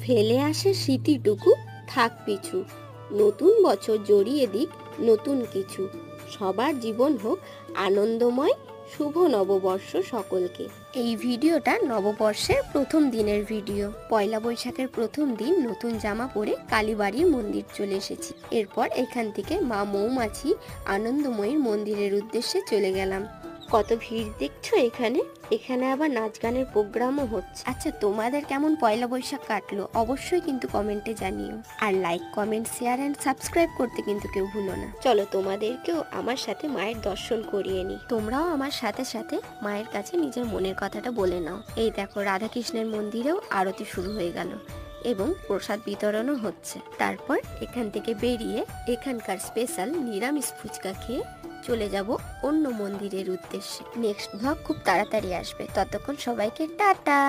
ফেলে আসে স্মৃতিটুকু থাক পিছু, নতুন বছর জড়িয়ে দিক নতুন কিছু, সবার জীবন হোক আনন্দময়, শুভ নববর্ষ সকলকে। এই ভিডিওটা নববর্ষের প্রথম দিনের ভিডিও। পয়লা বৈশাখের প্রথম দিন নতুন জামা পরে কালীবাড়ির মন্দির চলে এসেছি। এরপর এখান থেকে মা মৌমাছি আনন্দময়ীর মন্দিরের উদ্দেশ্যে চলে গেলাম। কত ভিড় দেখছো এখানে। এখানে আবার নাচ গানের প্রোগ্রামও হচ্ছে। আচ্ছা, তোমাদের কেমন পয়লা বৈশাখ কাটলো অবশ্যই কিন্তু কমেন্টে জানিও। আর like, comment, share and subscribe করতে কিন্তু কেউ ভুলো না। চলো তোমাদেরকেও আমার সাথে মায়ের দর্শন করিয়ে নি। তোমরাও আমার সাথে সাথে মায়ের কাছে নিজের মনের কথাটা বলে নাও। এই দেখো, রাধাকৃষ্ণের মন্দিরেও আরতি শুরু হয়ে গেল এবং প্রসাদ বিতরণও হচ্ছে। তারপর এখান থেকে বেরিয়ে এখানকার স্পেশাল নিরামিষ ফুচকা খেয়ে চলে যাব অন্য মন্দিরের উদ্দেশ্যে। নেক্সট ব্লগ খুব তাড়াতাড়ি আসবে, ততক্ষণ সবাইকে টাটা।